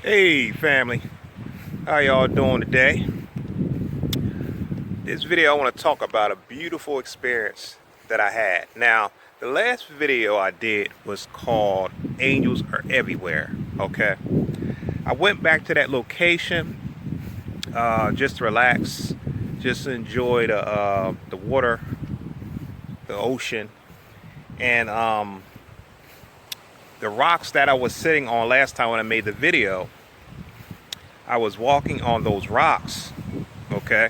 Hey family, how y'all doing today? This video I want to talk about a beautiful experience that I had. Now, the last video I did was called Angels Are Everywhere, okay? I went back to that location just to relax, just to enjoy the water, the ocean, and the rocks that I was sitting on last time when I made the video. I was walking on those rocks, okay?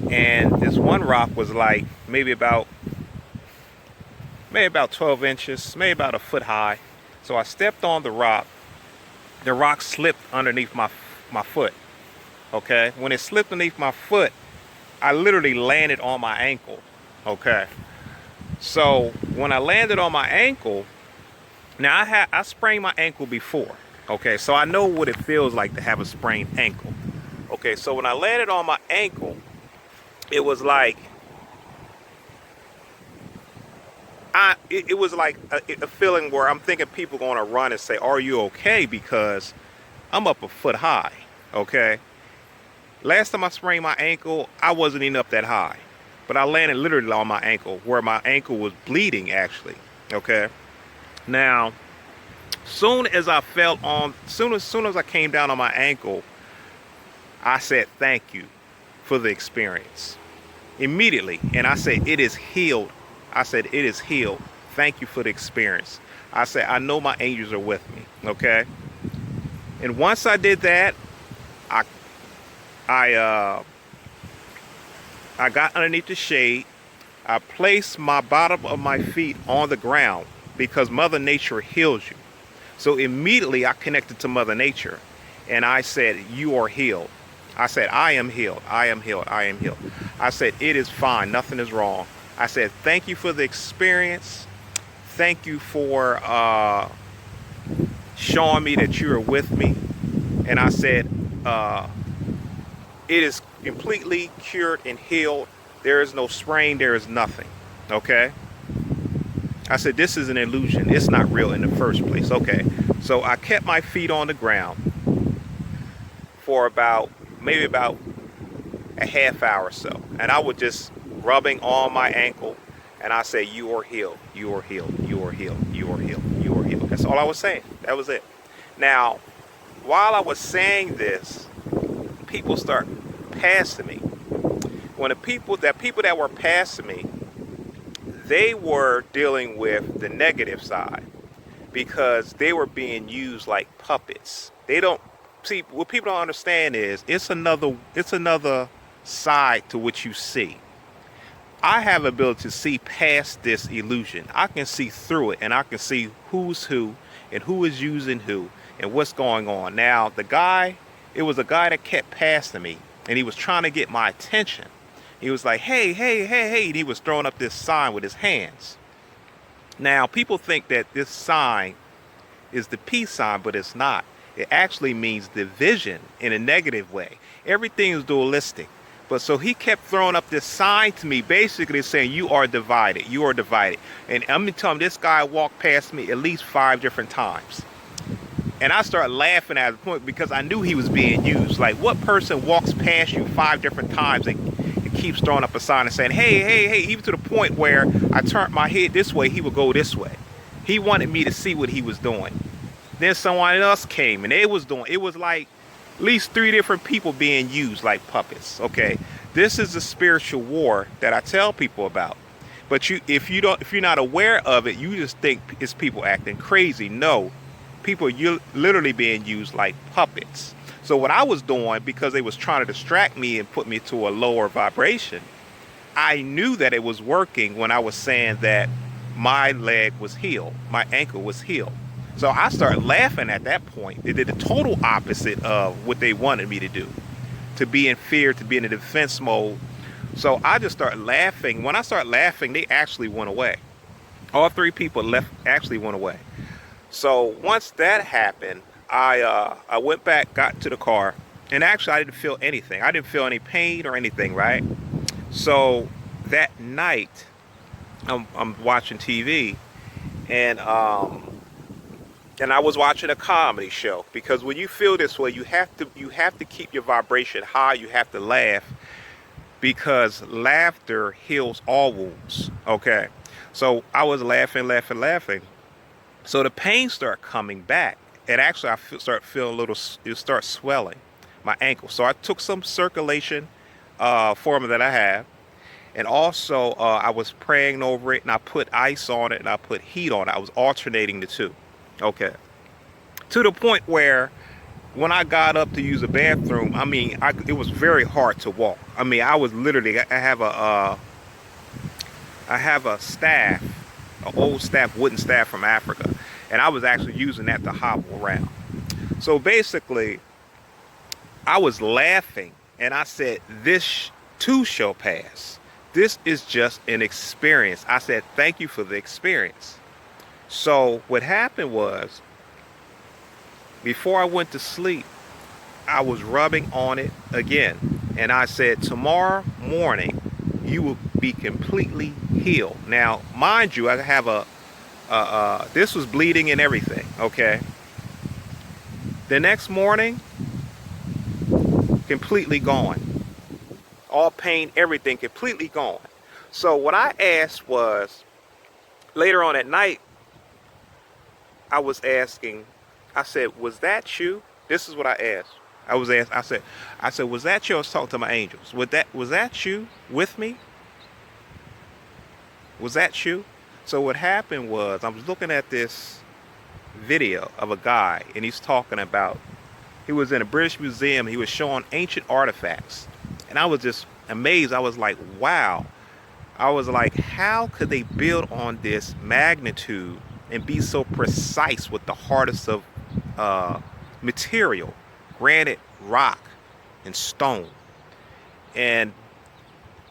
And this one rock was like maybe about 12 inches, maybe about a foot high. So I stepped on the rock. The rock slipped underneath my foot. Okay, when it slipped underneath my foot, I literally landed on my ankle. Okay, so when I landed on my ankle, now I sprained my ankle before. Okay, so I know what it feels like to have a sprained ankle. Okay, so when I landed on my ankle, it was like it was like a feeling where I'm thinking people going to run and say, "Are you okay?" Because I'm up a foot high. Okay. Last time I sprained my ankle, I wasn't even up that high, but I landed literally on my ankle, where my ankle was bleeding actually. Okay. Now, soon as I came down on my ankle, I said thank you for the experience immediately, and I said it is healed. I said it is healed. Thank you for the experience. I said I know my angels are with me. Okay, and once I did that, I I uh, I got underneath the shade. I placed my bottom of my feet on the ground because Mother Nature heals you. So immediately I connected to Mother Nature, and I said, "You are healed." I said, "I am healed. I am healed. I am healed." I said, "It is fine. Nothing is wrong." I said, "Thank you for the experience. Thank you for showing me that you are with me." And I said, uh, "It is completely cured and healed. There is no sprain. There is nothing." Okay. I said, "This is an illusion. It's not real in the first place." Okay. So I kept my feet on the ground for maybe about a half hour or so. And I was just rubbing on my ankle, and I say, "You are healed. You are healed. You are healed. You are healed. You are healed." That's all I was saying. That was it. Now, while I was saying this, people start passing me. When the people that were passing me, they were dealing with the negative side because they were being used like puppets. They don't see what people don't understand is it's another side to what you see. I have the ability to see past this illusion. I can see through it, and I can see who's who and who is using who and what's going on. Now, it was a guy that kept passing me, and he was trying to get my attention. He was like, "Hey, hey, hey, hey," and he was throwing up this sign with his hands. Now, people think that this sign is the peace sign, but it's not. It actually means division in a negative way. Everything is dualistic. But so he kept throwing up this sign to me, basically saying, "You are divided. You are divided." And I'm gonna tell him this guy walked past me at least 5 different times. And I started laughing at the point because I knew he was being used. Like, what person walks past you 5 different times and keeps throwing up a sign and saying, "Hey, hey, hey," even to the point where I turned my head this way, he would go this way. He wanted me to see what he was doing. Then someone else came and it was like at least 3 different people being used like puppets. Okay. This is a spiritual war that I tell people about. But if you're not aware of it, you just think it's people acting crazy. No. People are literally being used like puppets. So what I was doing, because they was trying to distract me and put me to a lower vibration, I knew that it was working when I was saying that my leg was healed, my ankle was healed. So I started laughing at that point. They did the total opposite of what they wanted me to do, to be in fear, to be in a defense mode. So I just started laughing. When I started laughing, they actually went away. All 3 people left actually went away. So once that happened, I went back, got to the car, and actually I didn't feel anything. I didn't feel any pain or anything, right? So that night, I'm watching TV, and and I was watching a comedy show, because when you feel this way, you have to keep your vibration high. You have to laugh, because laughter heals all wounds. Okay, so I was laughing, laughing, laughing. So the pain started coming back, and actually start feeling a little. It start swelling my ankle. So I took some circulation formula that I have, and also I was praying over it, and I put ice on it, and I put heat on it. I was alternating the two. Okay, to the point where when I got up to use the bathroom, I mean, it was very hard to walk. I mean, I was literally, I have a staff, an old staff, wooden staff from Africa, and I was actually using that to hobble around. So basically, I was laughing, and I said, "This too shall pass. This is just an experience." I said, "Thank you for the experience." So what happened was, before I went to sleep, I was rubbing on it again. And I said, "Tomorrow morning, you will be completely healed." Now, mind you, I have this was bleeding and everything, okay? The next morning, completely gone. All pain, everything completely gone. So what I asked was, later on at night, I was asking, I said, "Was that you?" This is what I asked. I said, "Was that you?" I was talking to my angels. Was that you with me? Was that you? So what happened was, I was looking at this video of a guy, and he's talking about, he was in a British museum. He was showing ancient artifacts, and I was just amazed. I was like, wow. I was like, how could they build on this magnitude and be so precise with the hardest of material, granite, rock, and stone? And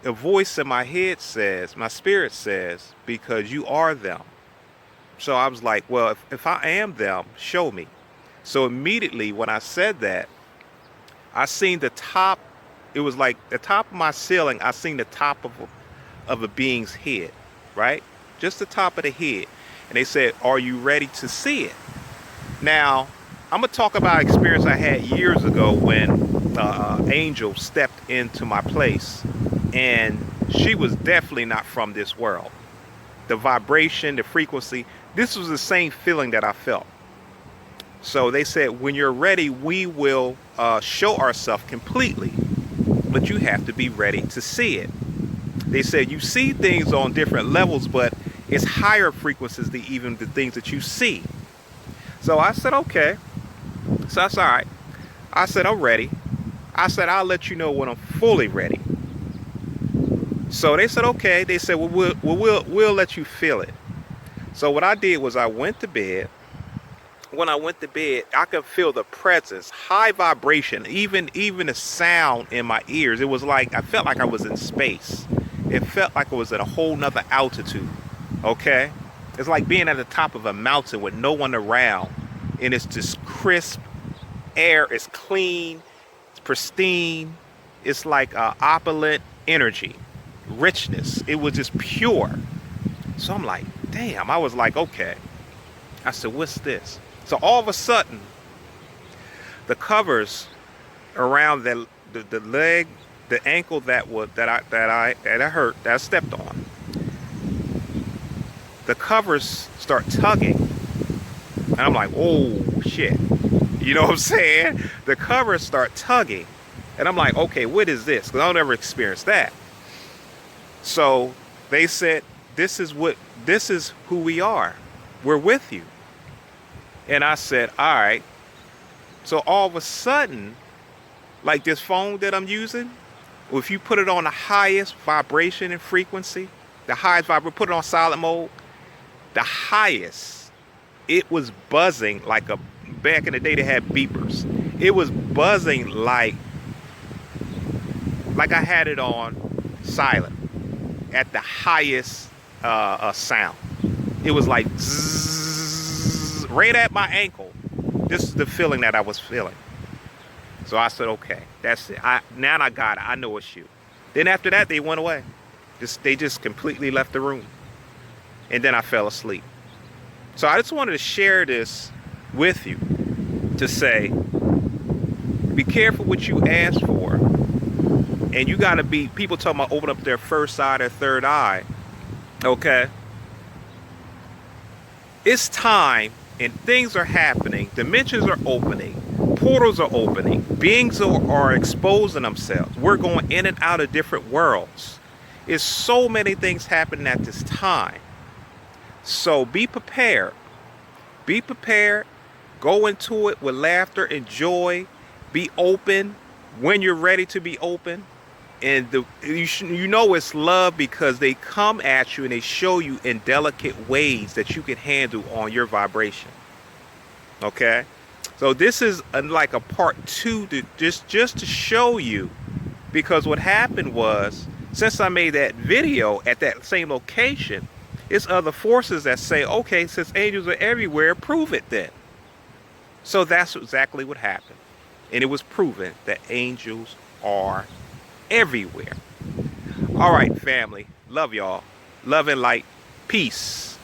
a voice in my head says, my spirit says, "Because you are them." So I was like, well, if I am them, show me. So immediately when I said that, I seen the top. It was like the top of my ceiling. I seen the top of a being's head, right? Just the top of the head. And they said, "Are you ready to see it?" Now, I'm gonna talk about an experience I had years ago when angel stepped into my place, and she was definitely not from this world. The vibration, the frequency, this was the same feeling that I felt. So they said, "When you're ready, we will show ourselves completely, but you have to be ready to see it." They said, "You see things on different levels, but it's higher frequencies than even the things that you see." So I said, okay. So that's all right. I said, "I'm ready." I said, "I'll let you know when I'm fully ready." So they said, okay. They said, well, we'll let you feel it. So what I did was I went to bed. When I went to bed, I could feel the presence, high vibration, even the sound in my ears. It was like, I felt like I was in space. It felt like I was at a whole nother altitude. Okay? It's like being at the top of a mountain with no one around. And it's just crisp air. It's clean. It's pristine. It's like opulent energy, richness. It was just pure. So I'm like, damn. I was like, okay. I said, what's this? So all of a sudden, the covers around the leg, the ankle that I hurt, that I stepped on, the covers start tugging, and I'm like, oh shit, you know what I'm saying? The covers start tugging, and I'm like, okay, what is this? Because I'll never experience that. So they said, this is who we are. We're with you. And I said, all right. So all of a sudden, like this phone that I'm using, if you put it on the highest vibration and frequency, the highest vibration, put it on silent mode, the highest, it was buzzing like back in the day they had beepers. It was buzzing like I had it on silent at the highest sound. It was like zzz, right at my ankle. This is the feeling that I was feeling. So I said, okay, that's it. Now I got it. I know it's you. Then after that, they went away. They just completely left the room. And then I fell asleep. So I just wanted to share this with you to say, be careful what you ask for. And you got to be, people talking about open up their first eye, their third eye. Okay? It's time and things are happening. Dimensions are opening. Portals are opening. Beings are exposing themselves. We're going in and out of different worlds. It's so many things happening at this time. So be prepared. Be prepared. Go into it with laughter and joy. Be open when you're ready to be open. And you know it's love because they come at you and they show you in delicate ways that you can handle on your vibration. Okay? So this is like a part 2 to just to show you, because what happened was, since I made that video at that same location, it's other forces that say, okay, since angels are everywhere, prove it then. So that's exactly what happened. And it was proven that angels are everywhere. All right, family. Love y'all. Love and light. Peace.